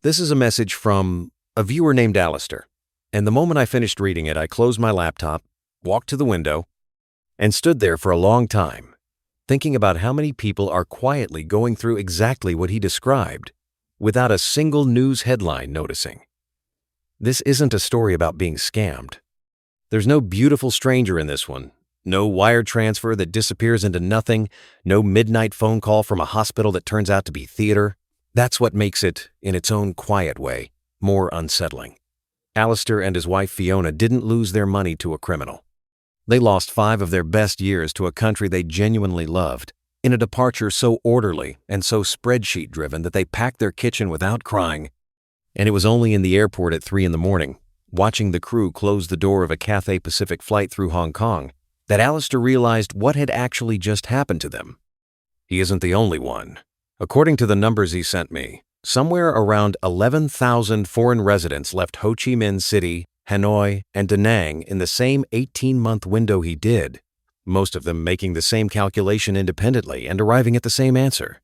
This is a message from a viewer named Alistair, and the moment I finished reading it, I closed my laptop, walked to the window, and stood there for a long time, thinking about how many people are quietly going through exactly what he described, without a single news headline noticing. This isn't a story about being scammed. There's no beautiful stranger in this one, no wire transfer that disappears into nothing, no midnight phone call from a hospital that turns out to be theater. That's what makes it, in its own quiet way, more unsettling. Alistair and his wife Fiona didn't lose their money to a criminal. They lost 5 of their best years to a country they genuinely loved, in a departure so orderly and so spreadsheet-driven that they packed their kitchen without crying. And it was only in the airport at 3 a.m, watching the crew close the door of a Cathay Pacific flight through Hong Kong, that Alistair realized what had actually just happened to them. He isn't the only one. According to the numbers he sent me, somewhere around 11,000 foreign residents left Ho Chi Minh City, Hanoi, and Da Nang in the same 18-month window he did, most of them making the same calculation independently and arriving at the same answer.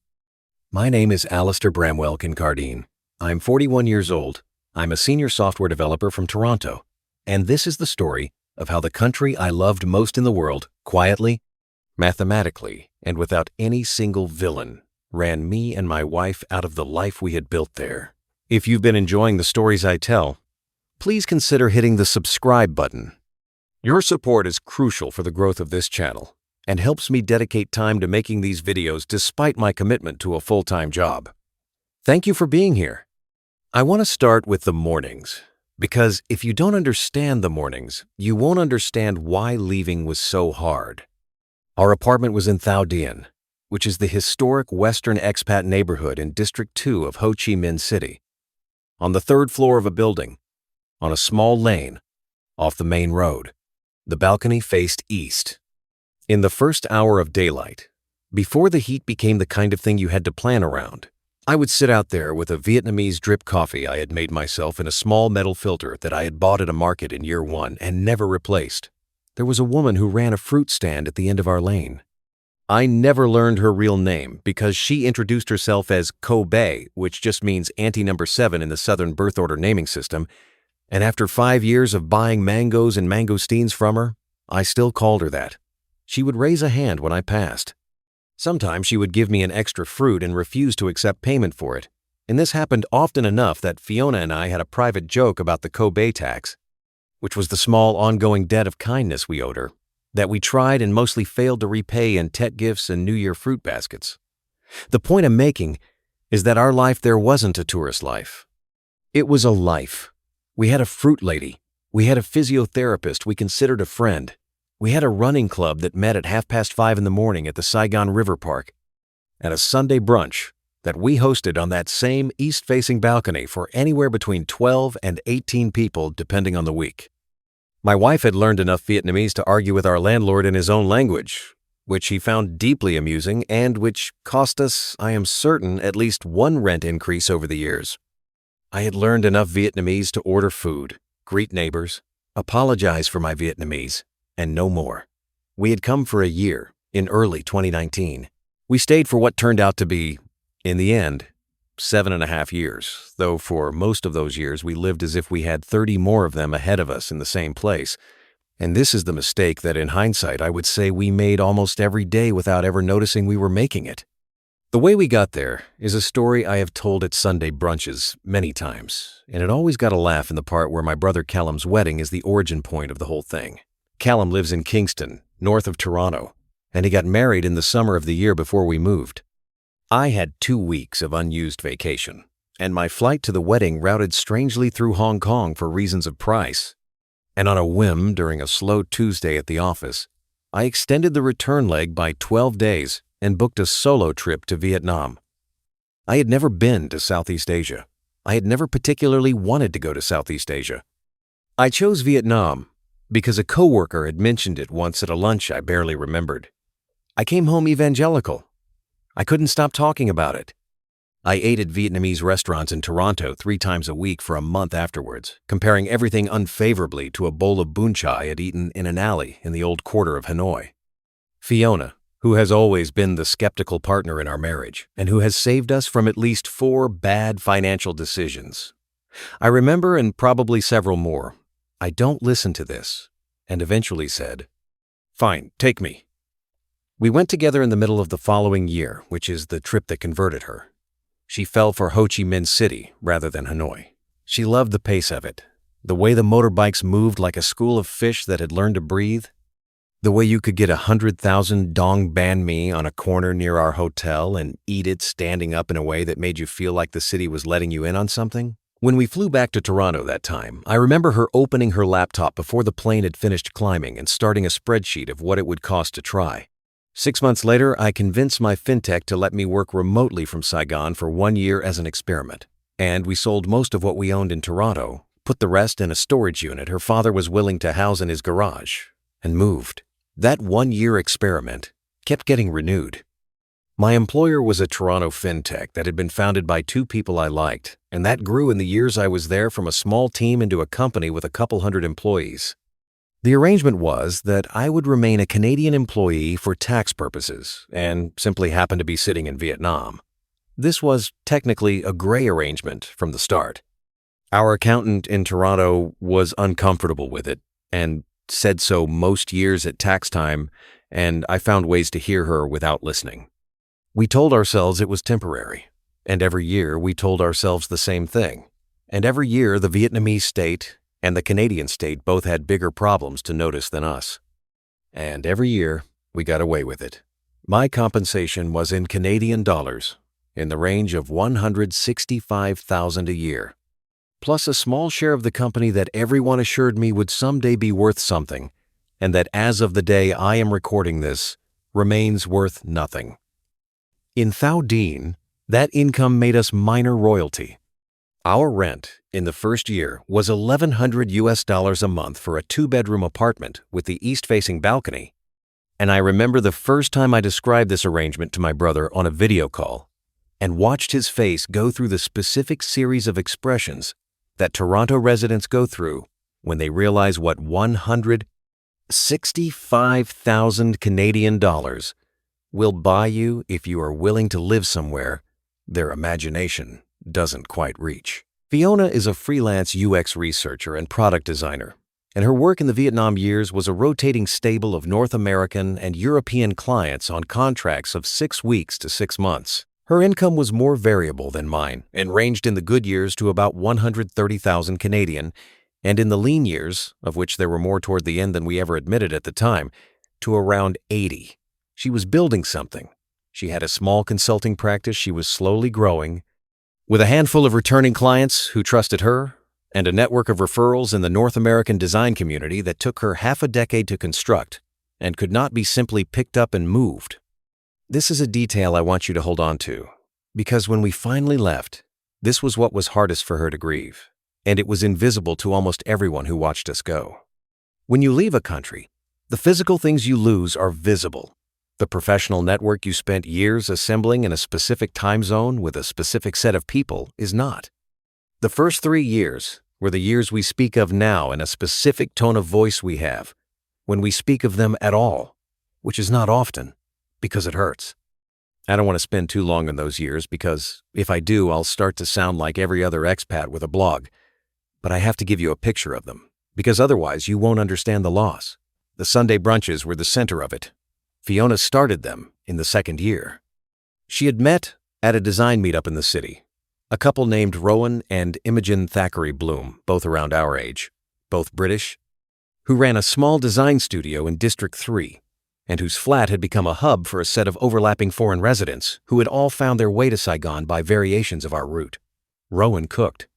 My name is Alistair Bramwell Kincardine. I'm 41 years old. I'm a senior software developer from Toronto, and this is the story of how the country I loved most in the world, quietly, mathematically, and without any single villain, ran me and my wife out of the life we had built there. If you've been enjoying the stories I tell, please consider hitting the subscribe button. Your support is crucial for the growth of this channel and helps me dedicate time to making these videos despite my commitment to a full-time job. Thank you for being here. I want to start with the mornings, because if you don't understand the mornings, you won't understand why leaving was so hard. Our apartment was in Thao Dien, which is the historic Western expat neighborhood in District 2 of Ho Chi Minh City, on the 3rd floor of a building, on a small lane, off the main road. The balcony faced east. In the first hour of daylight, before the heat became the kind of thing you had to plan around, I would sit out there with a Vietnamese drip coffee I had made myself in a small metal filter that I had bought at a market in year 1 and never replaced. There was a woman who ran a fruit stand at the end of our lane. I never learned her real name because she introduced herself as Kobe, which just means Auntie Number 7 in the Southern birth order naming system, and after 5 years of buying mangoes and mangosteens from her, I still called her that. She would raise a hand when I passed. Sometimes she would give me an extra fruit and refuse to accept payment for it, and this happened often enough that Fiona and I had a private joke about the Kobe tax, which was the small ongoing debt of kindness we owed her, that we tried and mostly failed to repay in Tet gifts and New Year fruit baskets. The point I'm making is that our life there wasn't a tourist life. It was a life. We had a fruit lady. We had a physiotherapist we considered a friend. We had a running club that met at 5:30 in the morning at the Saigon River Park, and a Sunday brunch that we hosted on that same east-facing balcony for anywhere between 12 and 18 people depending on the week. My wife had learned enough Vietnamese to argue with our landlord in his own language, which he found deeply amusing and which cost us, I am certain, at least 1 rent increase over the years. I had learned enough Vietnamese to order food, greet neighbors, apologize for my Vietnamese, and no more. We had come for a year, in early 2019. We stayed for what turned out to be, in the end, 7.5 years, though for most of those years we lived as if we had 30 more of them ahead of us in the same place. And this is the mistake that in hindsight I would say we made almost every day without ever noticing we were making it. The way we got there is a story I have told at Sunday brunches many times, and it always got a laugh in the part where my brother Callum's wedding is the origin point of the whole thing. Callum lives in Kingston, north of Toronto, and he got married in the summer of the year before we moved. I had 2 weeks of unused vacation, and my flight to the wedding routed strangely through Hong Kong for reasons of price. And on a whim during a slow Tuesday at the office, I extended the return leg by 12 days and booked a solo trip to Vietnam. I had never been to Southeast Asia. I had never particularly wanted to go to Southeast Asia. I chose Vietnam because a coworker had mentioned it once at a lunch I barely remembered. I came home evangelical. I couldn't stop talking about it. I ate at Vietnamese restaurants in Toronto 3 times a week for a month afterwards, comparing everything unfavorably to a bowl of bun chai I had eaten in an alley in the old quarter of Hanoi. Fiona, who has always been the skeptical partner in our marriage and who has saved us from at least 4 bad financial decisions. I remember, and probably several more, I don't listen to this, and eventually said, "Fine, take me." We went together in the middle of the following year, which is the trip that converted her. She fell for Ho Chi Minh City rather than Hanoi. She loved the pace of it, the way the motorbikes moved like a school of fish that had learned to breathe, the way you could get 100,000 dong banh mi on a corner near our hotel and eat it standing up in a way that made you feel like the city was letting you in on something. When we flew back to Toronto that time, I remember her opening her laptop before the plane had finished climbing and starting a spreadsheet of what it would cost to try. 6 months later, I convinced my fintech to let me work remotely from Saigon for 1 year as an experiment. And we sold most of what we owned in Toronto, put the rest in a storage unit her father was willing to house in his garage, and moved. That 1-year experiment kept getting renewed. My employer was a Toronto fintech that had been founded by 2 people I liked, and that grew in the years I was there from a small team into a company with a couple hundred employees. The arrangement was that I would remain a Canadian employee for tax purposes and simply happen to be sitting in Vietnam. This was technically a gray arrangement from the start. Our accountant in Toronto was uncomfortable with it and said so most years at tax time, and I found ways to hear her without listening. We told ourselves it was temporary, and every year we told ourselves the same thing. And every year the Vietnamese state and the Canadian state both had bigger problems to notice than us. And every year we got away with it. My compensation was in Canadian dollars, in the range of $165,000 a year, plus a small share of the company that everyone assured me would someday be worth something, and that as of the day I am recording this, remains worth nothing. In Thao Dien, that income made us minor royalty. Our rent in the first year was $1,100 a month for a 2-bedroom apartment with the east-facing balcony, and I remember the first time I described this arrangement to my brother on a video call and watched his face go through the specific series of expressions that Toronto residents go through when they realize what 165,000 Canadian dollars will buy you if you are willing to live somewhere their imagination doesn't quite reach. Fiona is a freelance UX researcher and product designer, and her work in the Vietnam years was a rotating stable of North American and European clients on contracts of 6 weeks to 6 months. Her income was more variable than mine and ranged in the good years to about 130,000 Canadian, and in the lean years, of which there were more toward the end than we ever admitted at the time, to around 80. She was building something. She had a small consulting practice she was slowly growing, with a handful of returning clients who trusted her, and a network of referrals in the North American design community that took her half a decade to construct and could not be simply picked up and moved. This is a detail I want you to hold on to, because when we finally left, this was what was hardest for her to grieve, and it was invisible to almost everyone who watched us go. When you leave a country, the physical things you lose are visible. The professional network you spent years assembling in a specific time zone with a specific set of people is not. The first 3 years were the years we speak of now in a specific tone of voice we have, when we speak of them at all, which is not often, because it hurts. I don't want to spend too long on those years because if I do, I'll start to sound like every other expat with a blog. But I have to give you a picture of them, because otherwise you won't understand the loss. The Sunday brunches were the center of it. Fiona started them in the 2nd year. She had met at a design meetup in the city, a couple named Rowan and Imogen Thackeray Bloom, both around our age, both British, who ran a small design studio in District 3, and whose flat had become a hub for a set of overlapping foreign residents who had all found their way to Saigon by variations of our route. Rowan cooked.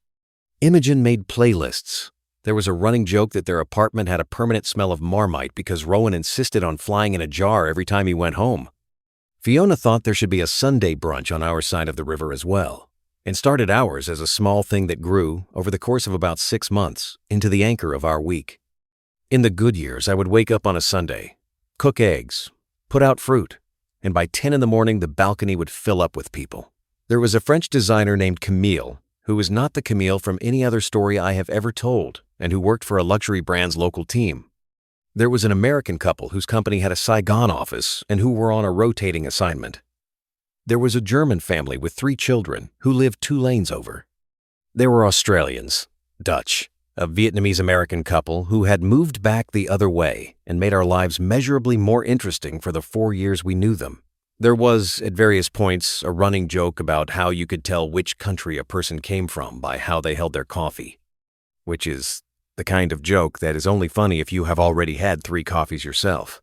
Imogen made playlists. There was a running joke that their apartment had a permanent smell of Marmite because Rowan insisted on flying in a jar every time he went home. Fiona thought there should be a Sunday brunch on our side of the river as well, and started ours as a small thing that grew, over the course of about 6 months, into the anchor of our week. In the good years, I would wake up on a Sunday, cook eggs, put out fruit, and by 10 in the morning the balcony would fill up with people. There was a French designer named Camille, who was not the Camille from any other story I have ever told, and who worked for a luxury brand's local team. There was an American couple whose company had a Saigon office and who were on a rotating assignment. There was a German family with 3 children who lived 2 lanes over. There were Australians, Dutch, a Vietnamese-American couple who had moved back the other way and made our lives measurably more interesting for the 4 years we knew them. There was, at various points, a running joke about how you could tell which country a person came from by how they held their coffee, which is the kind of joke that is only funny if you have already had 3 coffees yourself.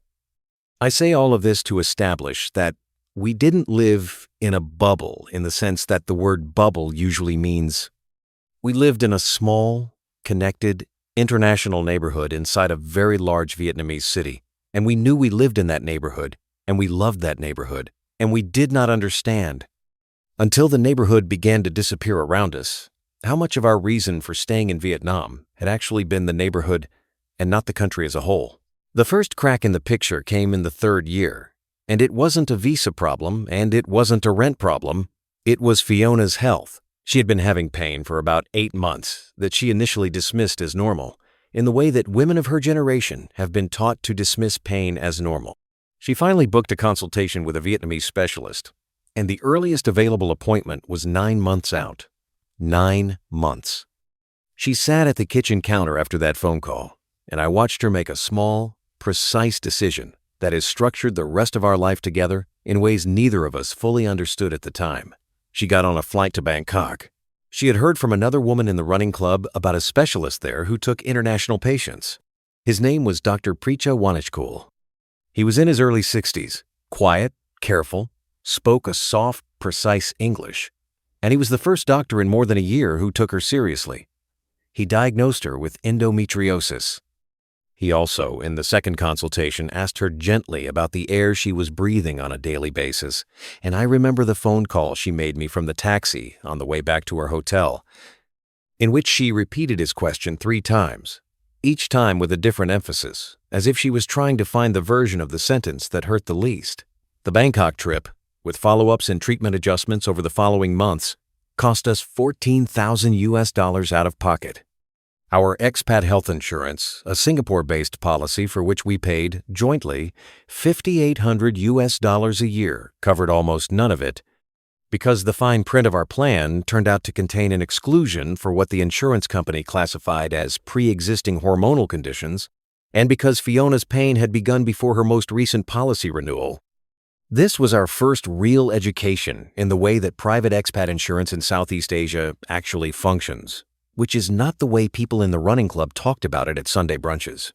I say all of this to establish that we didn't live in a bubble in the sense that the word bubble usually means. We lived in a small, connected, international neighborhood inside a very large Vietnamese city, and we knew we lived in that neighborhood, and we loved that neighborhood, and we did not understand, until the neighborhood began to disappear around us, how much of our reason for staying in Vietnam had actually been the neighborhood and not the country as a whole. The first crack in the picture came in the 3rd year, and it wasn't a visa problem, and it wasn't a rent problem. It was Fiona's health. She had been having pain for about 8 months that she initially dismissed as normal, in the way that women of her generation have been taught to dismiss pain as normal. She finally booked a consultation with a Vietnamese specialist, and the earliest available appointment was 9 months out. 9 months. She sat at the kitchen counter after that phone call, and I watched her make a small, precise decision that has structured the rest of our life together in ways neither of us fully understood at the time. She got on a flight to Bangkok. She had heard from another woman in the running club about a specialist there who took international patients. His name was Dr. Precha Wanachkul. He was in his early 60s, quiet, careful, spoke a soft, precise English, and he was the first doctor in more than a year who took her seriously. He diagnosed her with endometriosis. He also, in the second consultation, asked her gently about the air she was breathing on a daily basis, and I remember the phone call she made me from the taxi on the way back to her hotel, in which she repeated his question 3 times, each time with a different emphasis, as if she was trying to find the version of the sentence that hurt the least. The Bangkok trip, with follow-ups and treatment adjustments over the following months, cost us $14,000 out of pocket. Our expat health insurance, a Singapore-based policy for which we paid, jointly, $5,800 a year, covered almost none of it, because the fine print of our plan turned out to contain an exclusion for what the insurance company classified as pre-existing hormonal conditions, and because Fiona's pain had begun before her most recent policy renewal. This was our first real education in the way that private expat insurance in Southeast Asia actually functions, which is not the way people in the running club talked about it at Sunday brunches.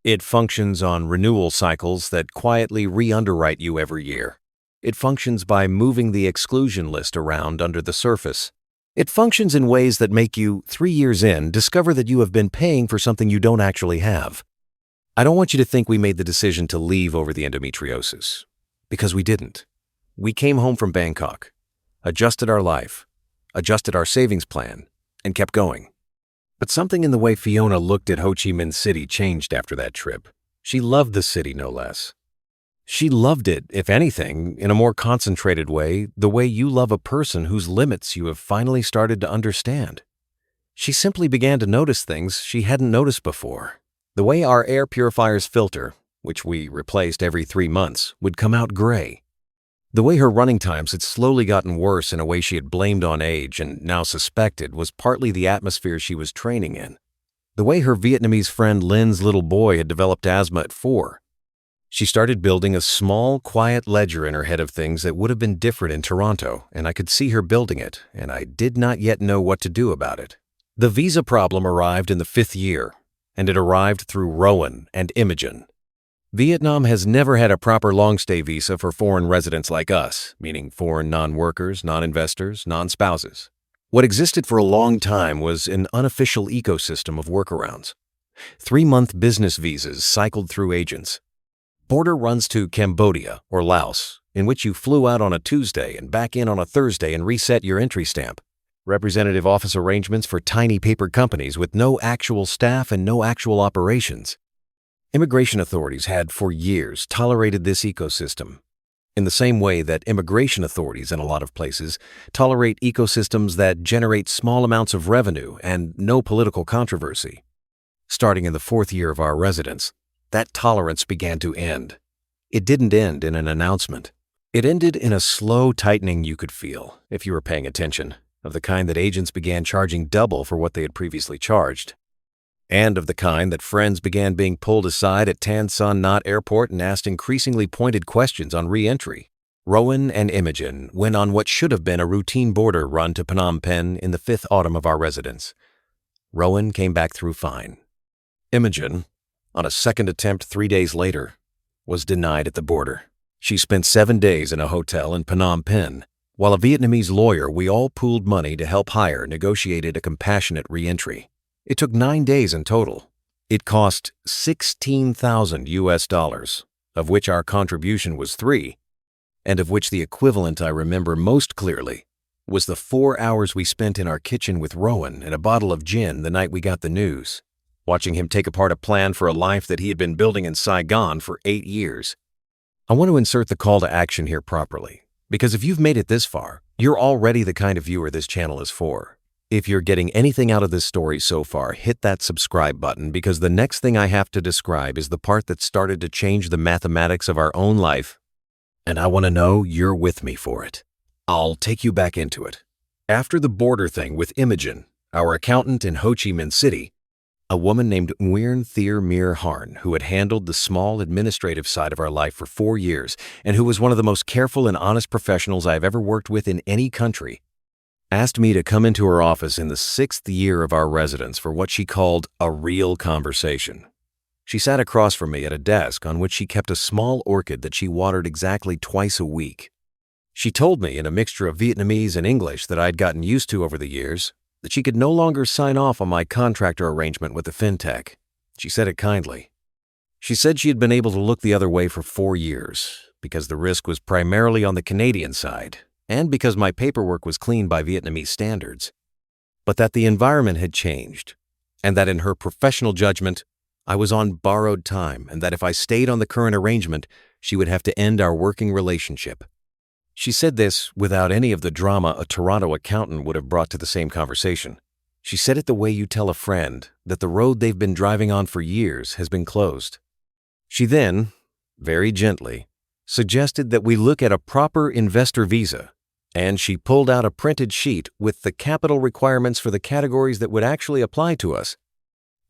It functions on renewal cycles that quietly re-underwrite you every year. It functions by moving the exclusion list around under the surface. It functions in ways that make you, 3 years in, discover that you have been paying for something you don't actually have. I don't want you to think we made the decision to leave over the endometriosis, because we didn't. We came home from Bangkok, adjusted our life, adjusted our savings plan, and kept going. But something in the way Fiona looked at Ho Chi Minh City changed after that trip. She loved the city, no less. She loved it, if anything, in a more concentrated way, the way you love a person whose limits you have finally started to understand. She simply began to notice things she hadn't noticed before. The way our air purifier's filter, which we replaced every 3 months, would come out gray. The way her running times had slowly gotten worse in a way she had blamed on age and now suspected was partly the atmosphere she was training in. The way her Vietnamese friend Lynn's little boy had developed asthma at 4. She started building a small, quiet ledger in her head of things that would have been different in Toronto, and I could see her building it, and I did not yet know what to do about it. The visa problem arrived in the 5th year, and it arrived through Rowan and Imogen. Vietnam has never had a proper long-stay visa for foreign residents like us, meaning foreign non-workers, non-investors, non-spouses. What existed for a long time was an unofficial ecosystem of workarounds. 3-month business visas cycled through agents. Border runs to Cambodia or Laos, in which you flew out on a Tuesday and back in on a Thursday and reset your entry stamp. Representative office arrangements for tiny paper companies with no actual staff and no actual operations. Immigration authorities had, for years, tolerated this ecosystem, in the same way that immigration authorities in a lot of places tolerate ecosystems that generate small amounts of revenue and no political controversy. Starting in the 4th year of our residence, that tolerance began to end. It didn't end in an announcement. It ended in a slow tightening you could feel, if you were paying attention, of the kind that agents began charging double for what they had previously charged, and of the kind that friends began being pulled aside at Tan Son Nhut Airport and asked increasingly pointed questions on re-entry. Rowan and Imogen went on what should have been a routine border run to Phnom Penh in the 5th autumn of our residence. Rowan came back through fine. Imogen, on a second attempt 3 days later, was denied at the border. She spent 7 days in a hotel in Phnom Penh, while a Vietnamese lawyer we all pooled money to help hire negotiated a compassionate re-entry. It took 9 days in total. It cost $16,000, of which our contribution was $3, and of which the equivalent I remember most clearly was the 4 hours we spent in our kitchen with Rowan and a bottle of gin the night we got the news, watching him take apart a plan for a life that he had been building in Saigon for 8 years. I want to insert the call to action here properly, because if you've made it this far, you're already the kind of viewer this channel is for. If you're getting anything out of this story so far, hit that subscribe button, because the next thing I have to describe is the part that started to change the mathematics of our own life, and I want to know you're with me for it. I'll take you back into it. After the border thing with Imogen, our accountant in Ho Chi Minh City, a woman named Nguyen Thier Mir Harn, who had handled the small administrative side of our life for 4 years and who was one of the most careful and honest professionals I've ever worked with in any country, asked me to come into her office in the 6th year of our residence for what she called a real conversation. She sat across from me at a desk on which she kept a small orchid that she watered exactly twice a week. She told me in a mixture of Vietnamese and English that I'd gotten used to over the years that she could no longer sign off on my contractor arrangement with the fintech. She said it kindly. She said she had been able to look the other way for 4 years because the risk was primarily on the Canadian side and because my paperwork was clean by Vietnamese standards, but that the environment had changed and that in her professional judgment, I was on borrowed time and that if I stayed on the current arrangement, she would have to end our working relationship. She said this without any of the drama a Toronto accountant would have brought to the same conversation. She said it the way you tell a friend that the road they've been driving on for years has been closed. She then, very gently, suggested that we look at a proper investor visa, and she pulled out a printed sheet with the capital requirements for the categories that would actually apply to us.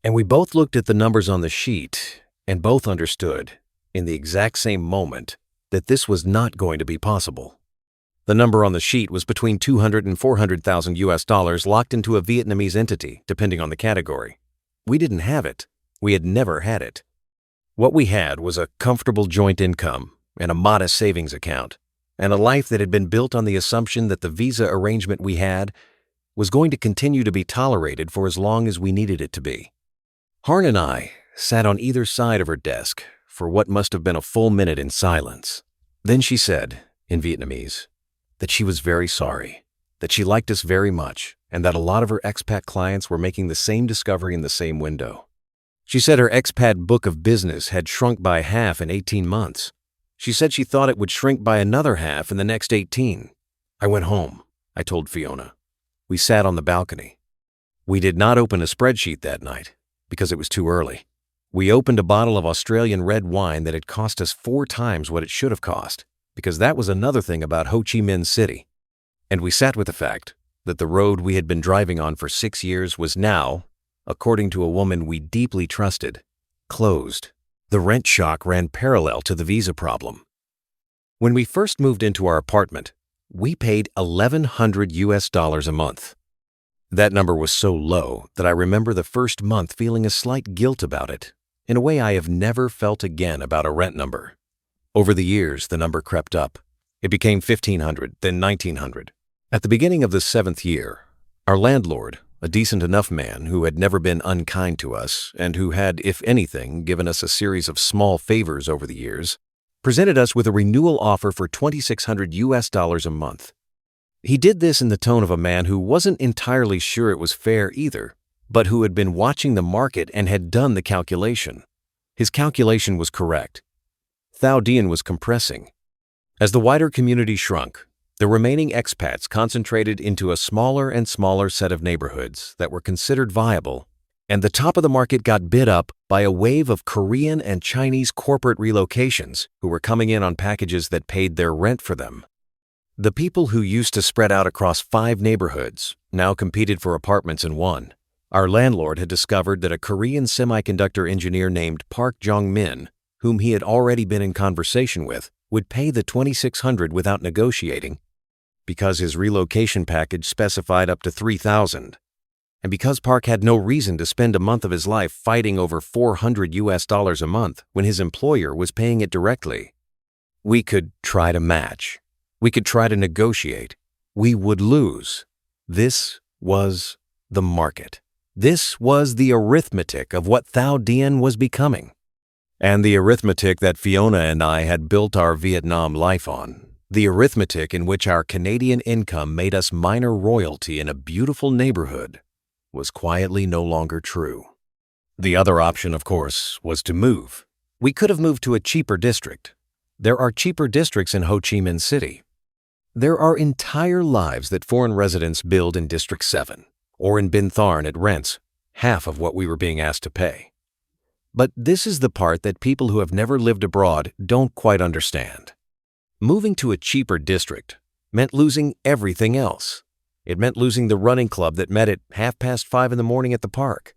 And we both looked at the numbers on the sheet and both understood, in the exact same moment, that this was not going to be possible. The number on the sheet was between $200,000 and $400,000 locked into a Vietnamese entity, depending on the category. We didn't have it. We had never had it. What we had was a comfortable joint income and a modest savings account, and a life that had been built on the assumption that the visa arrangement we had was going to continue to be tolerated for as long as we needed it to be. Harn and I sat on either side of her desk for what must have been a full minute in silence. Then she said, in Vietnamese, that she was very sorry, that she liked us very much, and that a lot of her expat clients were making the same discovery in the same window. She said her expat book of business had shrunk by half in 18 months. She said she thought it would shrink by another half in the next 18. I went home, I told Fiona. We sat on the balcony. We did not open a spreadsheet that night because it was too early. We opened a bottle of Australian red wine that had cost us 4 times what it should have cost, because that was another thing about Ho Chi Minh City. And we sat with the fact that the road we had been driving on for 6 years was now, according to a woman we deeply trusted, closed. The rent shock ran parallel to the visa problem. When we first moved into our apartment, we paid $1,100 a month. That number was so low that I remember the first month feeling a slight guilt about it, in a way I have never felt again about a rent number. Over the years, the number crept up. It became $1,500, then $1,900. At the beginning of the 7th year, our landlord, a decent enough man who had never been unkind to us and who had, if anything, given us a series of small favors over the years, presented us with a renewal offer for $2,600 a month. He did this in the tone of a man who wasn't entirely sure it was fair either, but who had been watching the market and had done the calculation. His calculation was correct. Thao Dien was compressing. As the wider community shrunk, the remaining expats concentrated into a smaller and smaller set of neighborhoods that were considered viable And the top of the market got bid up by a wave of Korean and Chinese corporate relocations who were coming in on packages that paid their rent for them. The people who used to spread out across 5 neighborhoods now competed for apartments in one. Our landlord had discovered that a Korean semiconductor engineer named Park Jong-min, whom he had already been in conversation with, would pay the $2,600 without negotiating because his relocation package specified up to $3,000. And because Park had no reason to spend a month of his life fighting over $400 a month when his employer was paying it directly. We could try to match. We could try to negotiate. We would lose. This was the market. This was the arithmetic of what Thao Dien was becoming. And the arithmetic that Fiona and I had built our Vietnam life on. The arithmetic in which our Canadian income made us minor royalty in a beautiful neighborhood was quietly no longer true. The other option, of course, was to move. We could have moved to a cheaper district. There are cheaper districts in Ho Chi Minh City. There are entire lives that foreign residents build in District 7 or in Binh Tharn at rents half of what we were being asked to pay. But this is the part that people who have never lived abroad don't quite understand. Moving to a cheaper district meant losing everything else. It meant losing the running club that met at 5:30 in the morning at the park.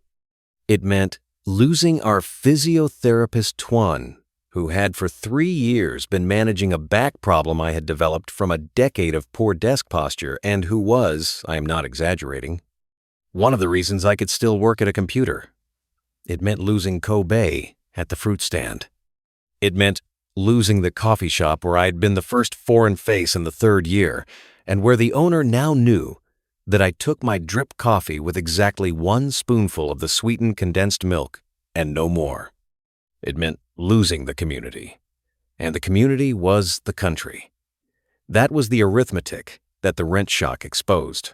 It meant losing our physiotherapist Tuan, who had for 3 years been managing a back problem I had developed from a decade of poor desk posture and who was, I am not exaggerating, one of the reasons I could still work at a computer. It meant losing Kobe at the fruit stand. It meant losing the coffee shop where I had been the first foreign face in the 3rd year and where the owner now knew that I took my drip coffee with exactly 1 spoonful of the sweetened condensed milk and no more. It meant losing the community. And the community was the country. That was the arithmetic that the rent shock exposed.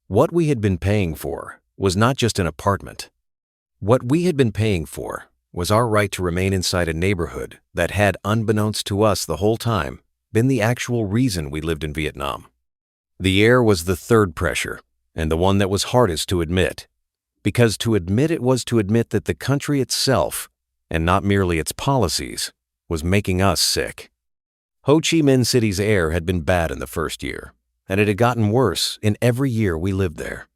What we had been paying for was not just an apartment. What we had been paying for was our right to remain inside a neighborhood that had, unbeknownst to us the whole time, been the actual reason we lived in Vietnam. The air was the 3rd pressure, and the one that was hardest to admit. Because to admit it was to admit that the country itself, and not merely its policies, was making us sick. Ho Chi Minh City's air had been bad in the 1st year, and it had gotten worse in every year we lived there.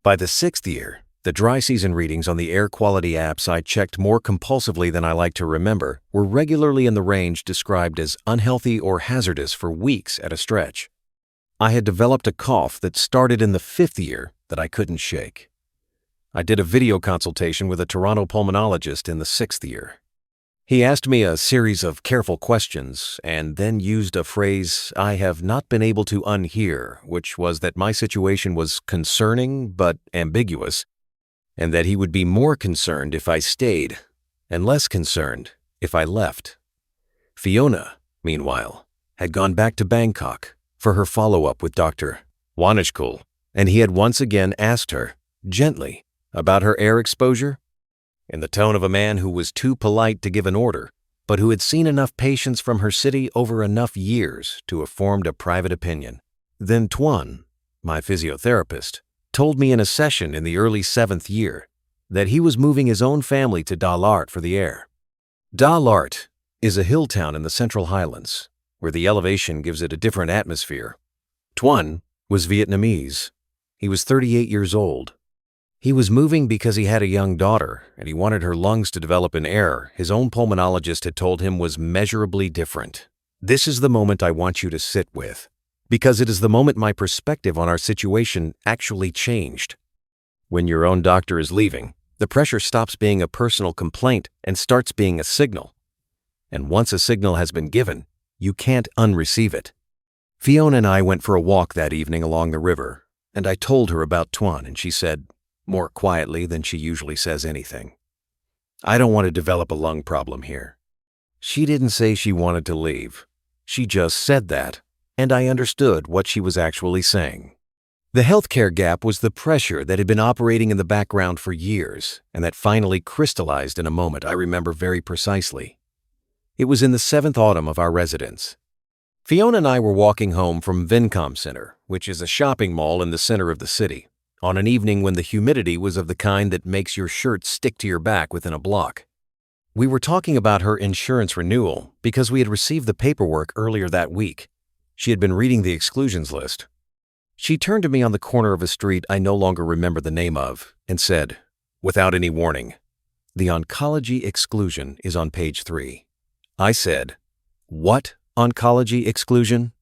By the 6th year, the dry season readings on the air quality apps I checked more compulsively than I like to remember were regularly in the range described as unhealthy or hazardous for weeks at a stretch. I had developed a cough that started in the 5th year that I couldn't shake. I did a video consultation with a Toronto pulmonologist in the 6th year. He asked me a series of careful questions and then used a phrase I have not been able to unhear, which was that my situation was concerning but ambiguous, and that he would be more concerned if I stayed and less concerned if I left. Fiona, meanwhile, had gone back to Bangkok for her follow-up with Dr. Wanishkul, and he had once again asked her, gently, about her air exposure, in the tone of a man who was too polite to give an order, but who had seen enough patients from her city over enough years to have formed a private opinion. Then Tuan, my physiotherapist, told me in a session in the early 7th year that he was moving his own family to Da Lart for the air. Da Lart is a hill town in the Central Highlands, where the elevation gives it a different atmosphere. Tuan was Vietnamese. He was 38 years old. He was moving because he had a young daughter, and he wanted her lungs to develop an air his own pulmonologist had told him was measurably different. This is the moment I want you to sit with, because it is the moment my perspective on our situation actually changed. When your own doctor is leaving, the pressure stops being a personal complaint and starts being a signal. And once a signal has been given, you can't unreceive it. Fiona and I went for a walk that evening along the river, and I told her about Tuan, and she said, more quietly than she usually says anything, I don't want to develop a lung problem here. She didn't say she wanted to leave. She just said that, and I understood what she was actually saying. The healthcare gap was the pressure that had been operating in the background for years, and that finally crystallized in a moment I remember very precisely. It was in the 7th autumn of our residence. Fiona and I were walking home from Vincom Center, which is a shopping mall in the center of the city. on an evening when the humidity was of the kind that makes your shirt stick to your back within a block. We were talking about her insurance renewal because we had received the paperwork earlier that week. She had been reading the exclusions list. She turned to me on the corner of a street I no longer remember the name of and said, without any warning, "The oncology exclusion is on page 3. I said, "What oncology exclusion?"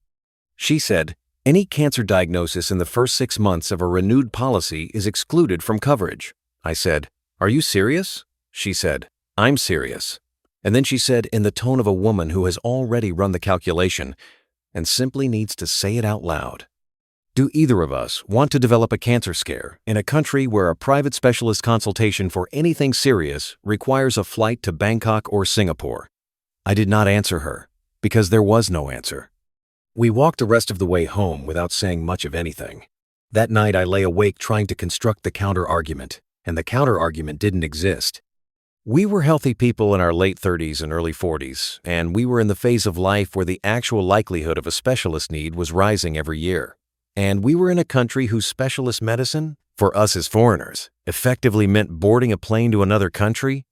She said, "Any cancer diagnosis in the first 6 months of a renewed policy is excluded from coverage." I said, "Are you serious?" She said, "I'm serious." And then she said in the tone of a woman who has already run the calculation and simply needs to say it out loud, "Do either of us want to develop a cancer scare in a country where a private specialist consultation for anything serious requires a flight to Bangkok or Singapore?" I did not answer her because there was no answer. We walked the rest of the way home without saying much of anything. That night I lay awake trying to construct the counter-argument, and the counter-argument didn't exist. We were healthy people in our late 30s and early 40s, and we were in the phase of life where the actual likelihood of a specialist need was rising every year. And we were in a country whose specialist medicine, for us as foreigners, effectively meant boarding a plane to another country.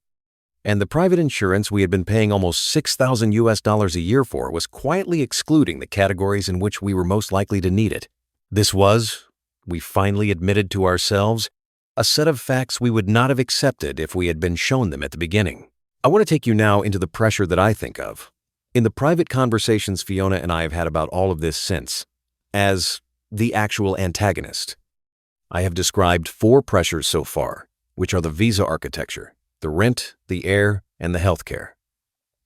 And the private insurance we had been paying almost $6,000 a year for was quietly excluding the categories in which we were most likely to need it. This was, we finally admitted to ourselves, a set of facts we would not have accepted if we had been shown them at the beginning. I want to take you now into the pressure that I think of, in the private conversations Fiona and I have had about all of this since, as the actual antagonist. I have described 4 pressures so far, which are the visa architecture, the rent, the air, and the healthcare.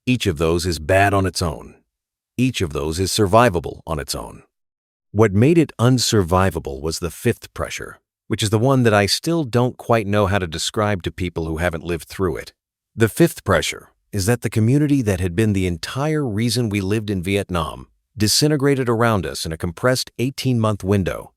Each of those is bad on its own. Each of those is survivable on its own. What made it unsurvivable was the 5th pressure, which is the one that I still don't quite know how to describe to people who haven't lived through it. The 5th pressure is that the community that had been the entire reason we lived in Vietnam disintegrated around us in a compressed 18-month window.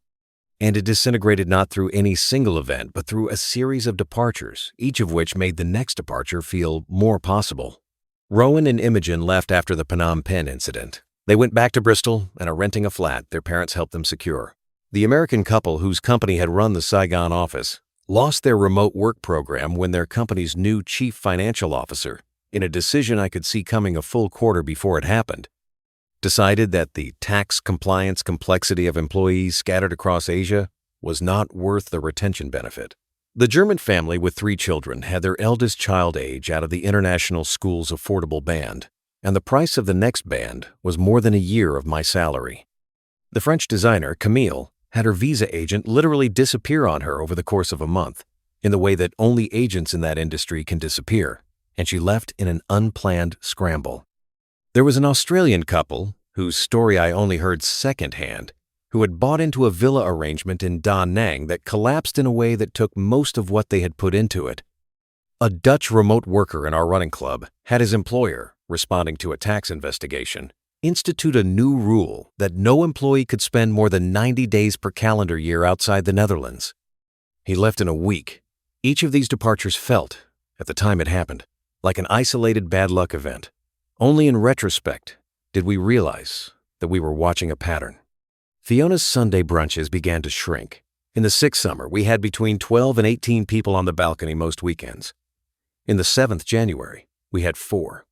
And it disintegrated not through any single event, but through a series of departures, each of which made the next departure feel more possible. Rowan and Imogen left after the Phnom Penh incident. They went back to Bristol and are renting a flat their parents helped them secure. The American couple whose company had run the Saigon office lost their remote work program when their company's new chief financial officer, in a decision I could see coming a full quarter before it happened, decided that the tax compliance complexity of employees scattered across Asia was not worth the retention benefit. The German family with 3 children had their eldest child age out of the international school's affordable band, and the price of the next band was more than a year of my salary. The French designer, Camille, had her visa agent literally disappear on her over the course of a month, in the way that only agents in that industry can disappear, and she left in an unplanned scramble. There was an Australian couple, whose story I only heard secondhand, who had bought into a villa arrangement in Da Nang that collapsed in a way that took most of what they had put into it. A Dutch remote worker in our running club had his employer, responding to a tax investigation, institute a new rule that no employee could spend more than 90 days per calendar year outside the Netherlands. He left in a week. Each of these departures felt, at the time it happened, like an isolated bad luck event. Only in retrospect did we realize that we were watching a pattern. Fiona's Sunday brunches began to shrink. In the 6th summer, we had between 12 and 18 people on the balcony most weekends. In the 7th January, we had 4.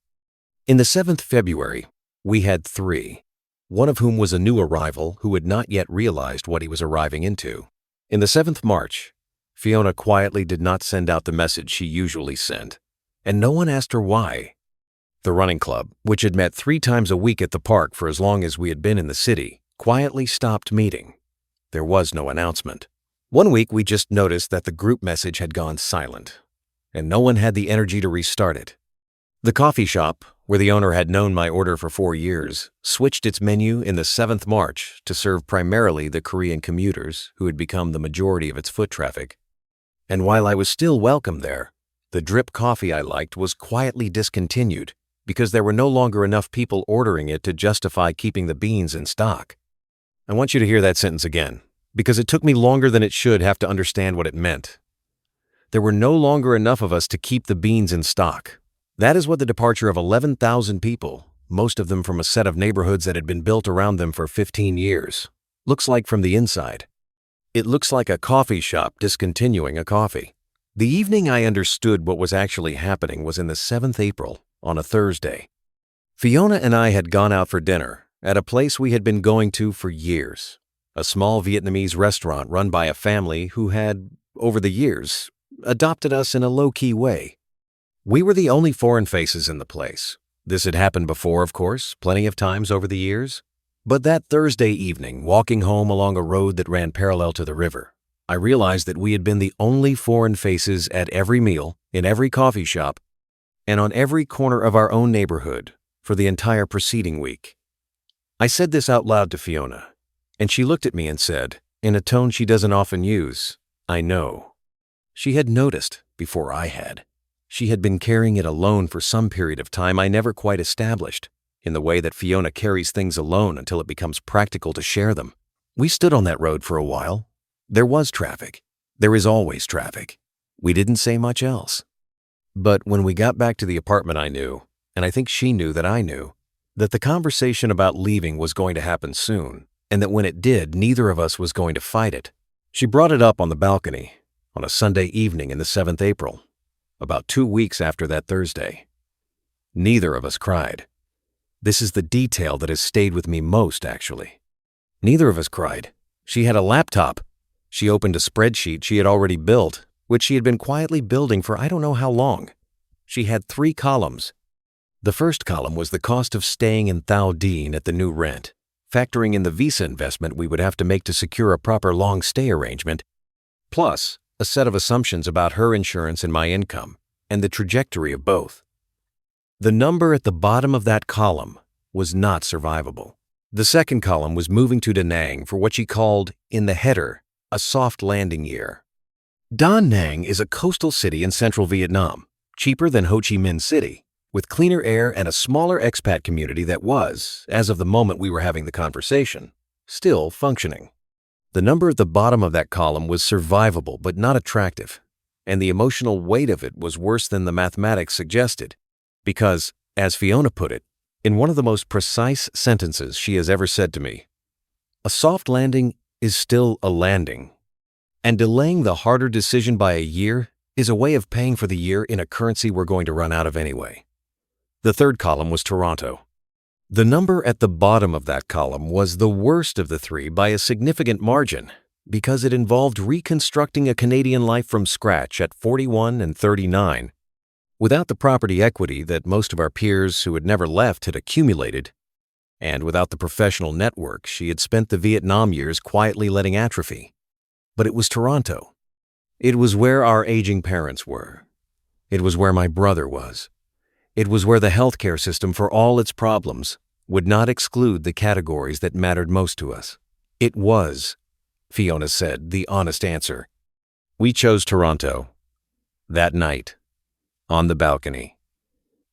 In the 7th February, we had 3, one of whom was a new arrival who had not yet realized what he was arriving into. In the 7th March, Fiona quietly did not send out the message she usually sent, and no one asked her why. The running club, which had met 3 times a week at the park for as long as we had been in the city, quietly stopped meeting. There was no announcement. One week we just noticed that the group message had gone silent, and no one had the energy to restart it. The coffee shop, where the owner had known my order for 4 years, switched its menu in the 7th March to serve primarily the Korean commuters who had become the majority of its foot traffic. And while I was still welcome there, the drip coffee I liked was quietly discontinued because there were no longer enough people ordering it to justify keeping the beans in stock. I want you to hear that sentence again, because it took me longer than it should have to understand what it meant. There were no longer enough of us to keep the beans in stock. That is what the departure of 11,000 people, most of them from a set of neighborhoods that had been built around them for 15 years, looks like from the inside. It looks like a coffee shop discontinuing a coffee. The evening I understood what was actually happening was in the 7th April, on a Thursday. Fiona and I had gone out for dinner at a place we had been going to for years, a small Vietnamese restaurant run by a family who had, over the years, adopted us in a low-key way. We were the only foreign faces in the place. This had happened before, of course, plenty of times over the years. But that Thursday evening, walking home along a road that ran parallel to the river, I realized that we had been the only foreign faces at every meal, in every coffee shop, and on every corner of our own neighborhood for the entire preceding week. I said this out loud to Fiona, and she looked at me and said, in a tone she doesn't often use, "I know." She had noticed before I had. She had been carrying it alone for some period of time I never quite established, in the way that Fiona carries things alone until it becomes practical to share them. We stood on that road for a while. There was traffic. There is always traffic. We didn't say much else. But when we got back to the apartment, I knew, and I think she knew that I knew, that the conversation about leaving was going to happen soon, and that when it did, neither of us was going to fight it. She brought it up on the balcony on a Sunday evening in the 7th April, about 2 weeks after that Thursday. Neither of us cried. This is the detail that has stayed with me most, actually. Neither of us cried. She had a laptop. She opened a spreadsheet she had already built, which she had been quietly building for I don't know how long. She had 3 columns. The first column was the cost of staying in Thao Dien at the new rent, factoring in the visa investment we would have to make to secure a proper long stay arrangement, plus a set of assumptions about her insurance and my income, and the trajectory of both. The number at the bottom of that column was not survivable. The second column was moving to Da Nang for what she called, in the header, a soft landing year. Da Nang is a coastal city in central Vietnam, cheaper than Ho Chi Minh City, with cleaner air and a smaller expat community that was, as of the moment we were having the conversation, still functioning. The number at the bottom of that column was survivable but not attractive, and the emotional weight of it was worse than the mathematics suggested, because, as Fiona put it, in one of the most precise sentences she has ever said to me, a soft landing is still a landing, and delaying the harder decision by a year is a way of paying for the year in a currency we're going to run out of anyway. The third column was Toronto. The number at the bottom of that column was the worst of the 3 by a significant margin because it involved reconstructing a Canadian life from scratch at 41 and 39, without the property equity that most of our peers who had never left had accumulated, and without the professional network she had spent the Vietnam years quietly letting atrophy. But it was Toronto. It was where our aging parents were. It was where my brother was. It was where the healthcare system, for all its problems, would not exclude the categories that mattered most to us. It was, Fiona said, the honest answer. We chose Toronto. That night. On the balcony.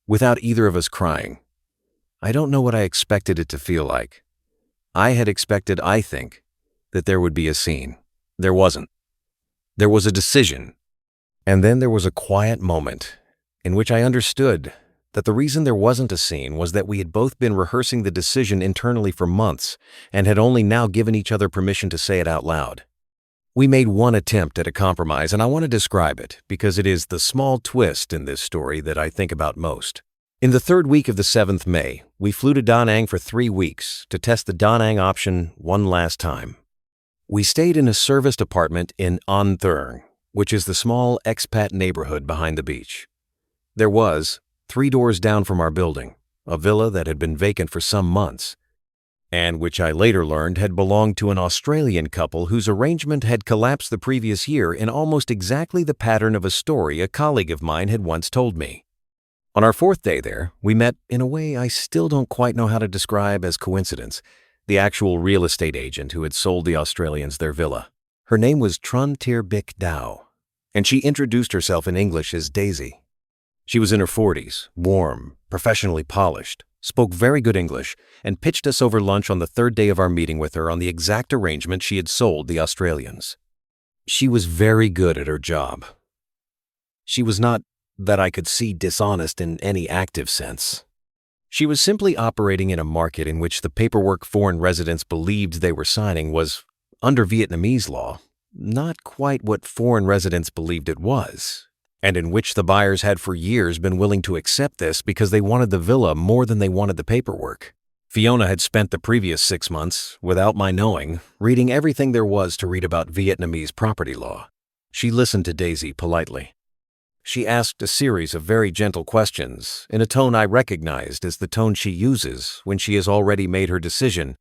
Without either of us crying. I don't know what I expected it to feel like. I had expected, I think, that there would be a scene. There wasn't. There was a decision. And then there was a quiet moment in which I understood that the reason there wasn't a scene was that we had both been rehearsing the decision internally for months and had only now given each other permission to say it out loud. We made one attempt at a compromise, and I want to describe it because it is the small twist in this story that I think about most. In the 3rd week of the 7th May, we flew to Da Nang for 3 weeks to test the Da Nang option one last time. We stayed in a serviced apartment in An Thurng, which is the small expat neighborhood behind the beach. There was, 3 doors down from our building, a villa that had been vacant for some months, and which I later learned had belonged to an Australian couple whose arrangement had collapsed the previous year in almost exactly the pattern of a story a colleague of mine had once told me. On our 4th day there, we met, in a way I still don't quite know how to describe as coincidence, the actual real estate agent who had sold the Australians their villa. Her name was Tran Tir Bic Dao, and she introduced herself in English as Daisy. She was in her 40s, warm, professionally polished, spoke very good English, and pitched us over lunch on the 3rd day of our meeting with her on the exact arrangement she had sold the Australians. She was very good at her job. She was not, that I could see, dishonest in any active sense. She was simply operating in a market in which the paperwork foreign residents believed they were signing was, under Vietnamese law, not quite what foreign residents believed it was, and in which the buyers had for years been willing to accept this because they wanted the villa more than they wanted the paperwork. Fiona had spent the previous 6 months, without my knowing, reading everything there was to read about Vietnamese property law. She listened to Daisy politely. She asked a series of very gentle questions in a tone I recognized as the tone she uses when she has already made her decision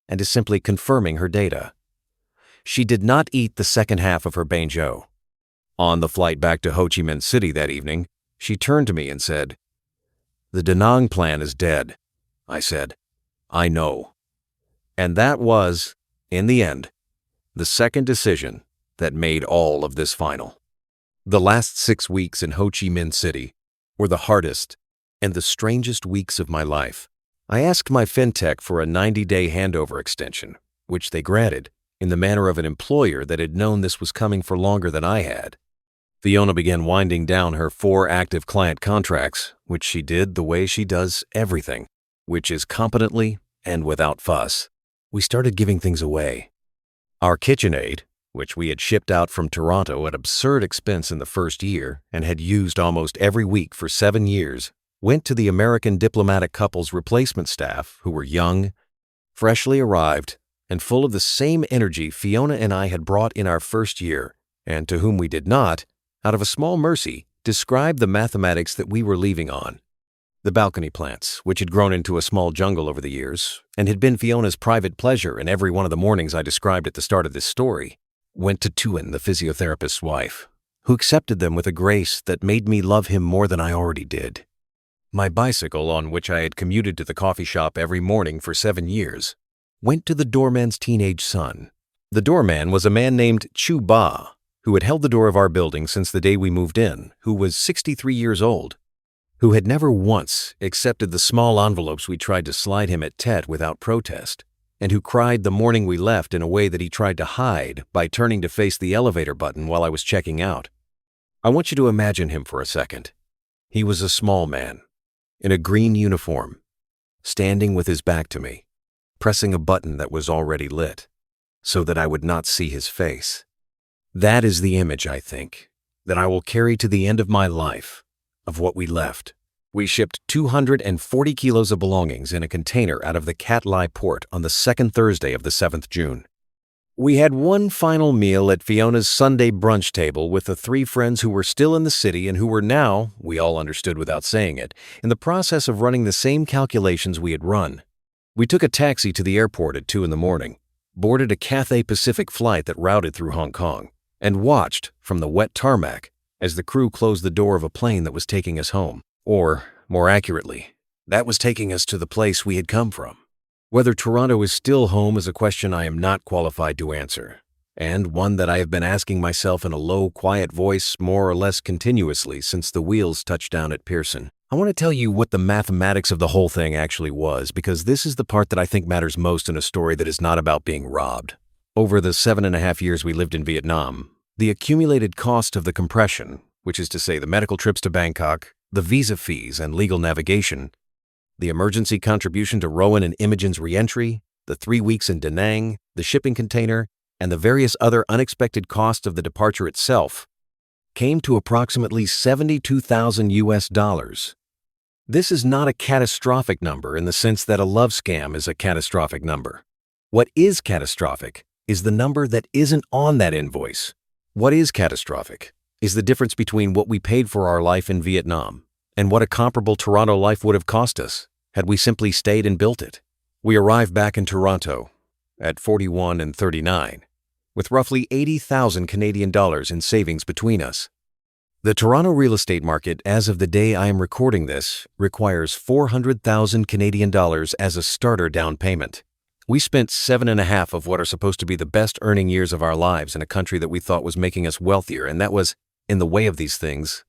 and is simply confirming her data. She did not eat the second half of her banjo. On the flight back to Ho Chi Minh City that evening, she turned to me and said, "The Da Nang plan is dead." I said, "I know." And that was, in the end, the second decision that made all of this final. The last 6 weeks in Ho Chi Minh City were the hardest and the strangest weeks of my life. I asked my fintech for a 90-day handover extension, which they granted, in the manner of an employer that had known this was coming for longer than I had. Fiona began winding down her 4 active client contracts, which she did the way she does everything, which is competently and without fuss. We started giving things away. Our KitchenAid, which we had shipped out from Toronto at absurd expense in the first year and had used almost every week for 7 years, went to the American diplomatic couple's replacement staff, who were young, freshly arrived, and full of the same energy Fiona and I had brought in our first year, and to whom we did not, out of a small mercy, describe the mathematics that we were leaving on. The balcony plants, which had grown into a small jungle over the years, and had been Fiona's private pleasure in every one of the mornings I described at the start of this story, went to Tuan, the physiotherapist's wife, who accepted them with a grace that made me love him more than I already did. My bicycle, on which I had commuted to the coffee shop every morning for 7 years, went to the doorman's teenage son. The doorman was a man named Chu Ba, who had held the door of our building since the day we moved in, who was 63 years old, who had never once accepted the small envelopes we tried to slide him at Tet without protest, and who cried the morning we left in a way that he tried to hide by turning to face the elevator button while I was checking out. I want you to imagine him for a second. He was a small man, in a green uniform, standing with his back to me, pressing a button that was already lit, so that I would not see his face. That is the image, I think, that I will carry to the end of my life of what we left. We shipped 240 kilos of belongings in a container out of the Cat Lai port on the second Thursday of the 7th June. We had one final meal at Fiona's Sunday brunch table with the 3 friends who were still in the city and who were now, we all understood without saying it, in the process of running the same calculations we had run. We took a taxi to the airport at 2 in the morning, boarded a Cathay Pacific flight that routed through Hong Kong, and watched, from the wet tarmac, as the crew closed the door of a plane that was taking us home. Or, more accurately, that was taking us to the place we had come from. Whether Toronto is still home is a question I am not qualified to answer, and one that I have been asking myself in a low, quiet voice more or less continuously since the wheels touched down at Pearson. I want to tell you what the mathematics of the whole thing actually was, because this is the part that I think matters most in a story that is not about being robbed. Over the 7.5 years we lived in Vietnam, the accumulated cost of the compression, which is to say the medical trips to Bangkok, the visa fees and legal navigation, the emergency contribution to Rowan and Imogen's reentry, the 3 weeks in Da Nang, the shipping container, and the various other unexpected costs of the departure itself, came to approximately $72,000. This is not a catastrophic number in the sense that a love scam is a catastrophic number. What is catastrophic is the number that isn't on that invoice. What is catastrophic is the difference between what we paid for our life in Vietnam and what a comparable Toronto life would have cost us had we simply stayed and built it. We arrived back in Toronto at 41 and 39, with roughly 80,000 Canadian dollars in savings between us. The Toronto real estate market, as of the day I am recording this, requires 400,000 Canadian dollars as a starter down payment. We spent 7.5 of what are supposed to be the best earning years of our lives in a country that we thought was making us wealthier, and that was, in the way of these things,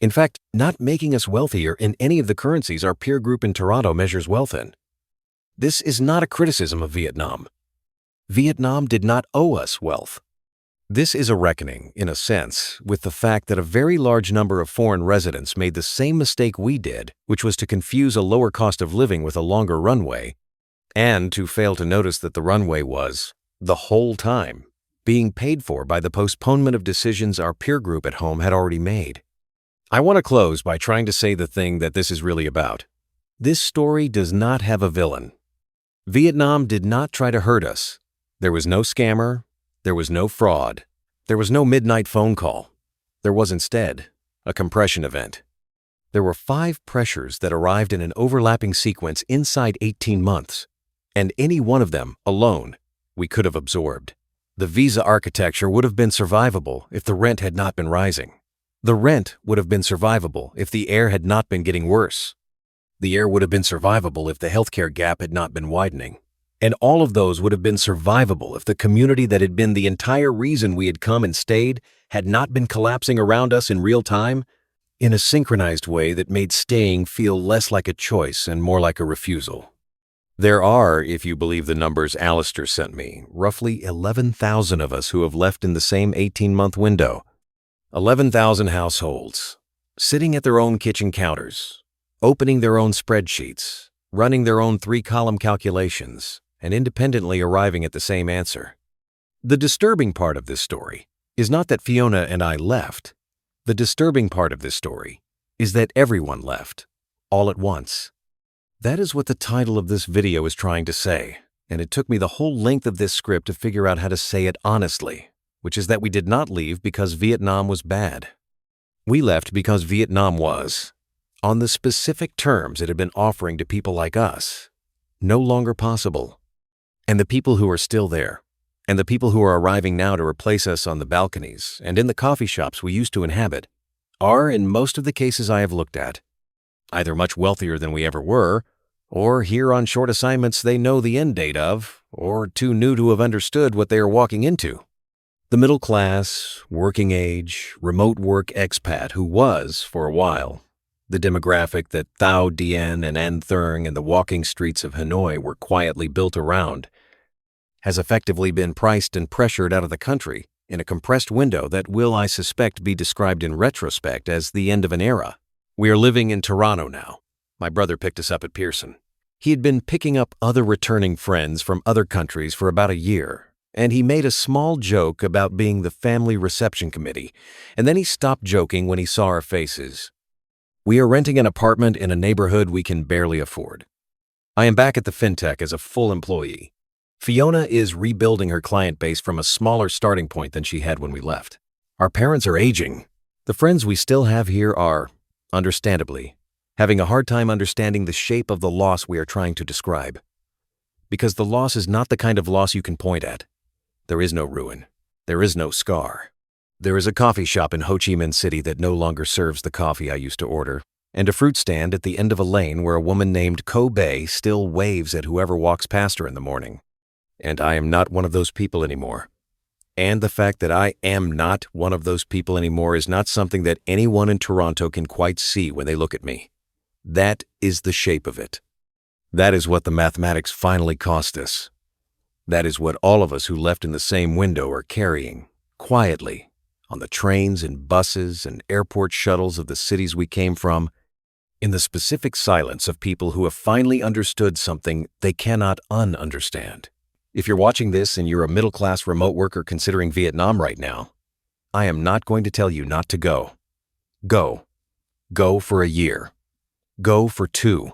in fact, not making us wealthier in any of the currencies our peer group in Toronto measures wealth in. This is not a criticism of Vietnam. Vietnam did not owe us wealth. This is a reckoning, in a sense, with the fact that a very large number of foreign residents made the same mistake we did, which was to confuse a lower cost of living with a longer runway, and to fail to notice that the runway was, the whole time, being paid for by the postponement of decisions our peer group at home had already made. I want to close by trying to say the thing that this is really about. This story does not have a villain. Vietnam did not try to hurt us. There was no scammer. There was no fraud. There was no midnight phone call. There was instead a compression event. There were 5 pressures that arrived in an overlapping sequence inside 18 months, and any one of them alone we could have absorbed. The visa architecture would have been survivable if the rent had not been rising. The rent would have been survivable if the air had not been getting worse. The air would have been survivable if the healthcare gap had not been widening. And all of those would have been survivable if the community that had been the entire reason we had come and stayed had not been collapsing around us in real time, in a synchronized way that made staying feel less like a choice and more like a refusal. There are, if you believe the numbers Alistair sent me, roughly 11,000 of us who have left in the same 18-month window. 11,000 households, sitting at their own kitchen counters, opening their own spreadsheets, running their own 3-column calculations, and independently arriving at the same answer. The disturbing part of this story is not that Fiona and I left. The disturbing part of this story is that everyone left, all at once. That is what the title of this video is trying to say, and it took me the whole length of this script to figure out how to say it honestly, which is that we did not leave because Vietnam was bad. We left because Vietnam was, on the specific terms it had been offering to people like us, no longer possible. And the people who are still there, and the people who are arriving now to replace us on the balconies and in the coffee shops we used to inhabit, are, in most of the cases I have looked at, either much wealthier than we ever were, or here on short assignments they know the end date of, or too new to have understood what they are walking into. The middle class, working age, remote work expat who was, for a while, the demographic that Thao Dien and An Thurng and the walking streets of Hanoi were quietly built around, has effectively been priced and pressured out of the country in a compressed window that will, I suspect, be described in retrospect as the end of an era. We are living in Toronto now. My brother picked us up at Pearson. He had been picking up other returning friends from other countries for about a year, and he made a small joke about being the family reception committee, and then he stopped joking when he saw our faces. We are renting an apartment in a neighborhood we can barely afford. I am back at the fintech as a full employee. Fiona is rebuilding her client base from a smaller starting point than she had when we left. Our parents are aging. The friends we still have here are, understandably, having a hard time understanding the shape of the loss we are trying to describe. Because the loss is not the kind of loss you can point at. There is no ruin. There is no scar. There is a coffee shop in Ho Chi Minh City that no longer serves the coffee I used to order, and a fruit stand at the end of a lane where a woman named Ko Bei still waves at whoever walks past her in the morning. And I am not one of those people anymore. And the fact that I am not one of those people anymore is not something that anyone in Toronto can quite see when they look at me. That is the shape of it. That is what the mathematics finally cost us. That is what all of us who left in the same window are carrying, quietly, on the trains and buses and airport shuttles of the cities we came from, in the specific silence of people who have finally understood something they cannot ununderstand. If you're watching this and you're a middle-class remote worker considering Vietnam right now, I am not going to tell you not to go. Go. Go for a year. Go for 2.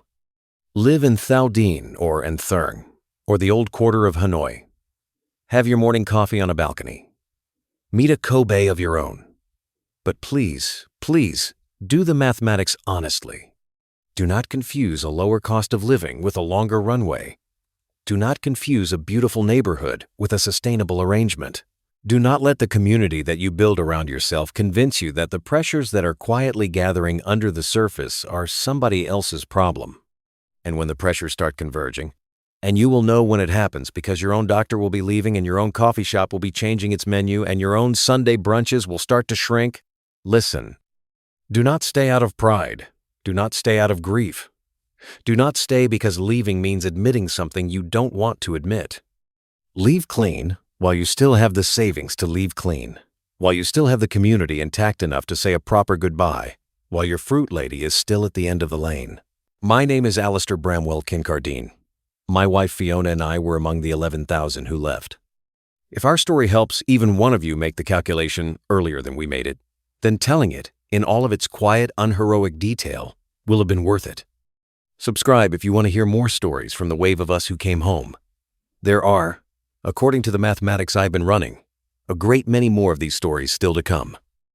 Live in Thao Dien or An Thurng, or the old quarter of Hanoi. Have your morning coffee on a balcony. Meet a Ko Bei of your own. But please, please, do the mathematics honestly. Do not confuse a lower cost of living with a longer runway. Do not confuse a beautiful neighborhood with a sustainable arrangement. Do not let the community that you build around yourself convince you that the pressures that are quietly gathering under the surface are somebody else's problem. And when the pressures start converging, and you will know when it happens because your own doctor will be leaving and your own coffee shop will be changing its menu and your own Sunday brunches will start to shrink, listen. Do not stay out of pride. Do not stay out of grief. Do not stay because leaving means admitting something you don't want to admit. Leave clean while you still have the savings to leave clean, while you still have the community intact enough to say a proper goodbye, while your fruit lady is still at the end of the lane. My name is Alistair Bramwell Kincardine. My wife Fiona and I were among the 11,000 who left. If our story helps even one of you make the calculation earlier than we made it, then telling it in all of its quiet, unheroic detail will have been worth it. Subscribe if you want to hear more stories from the wave of us who came home. There are, according to the mathematics I've been running, a great many more of these stories still to come.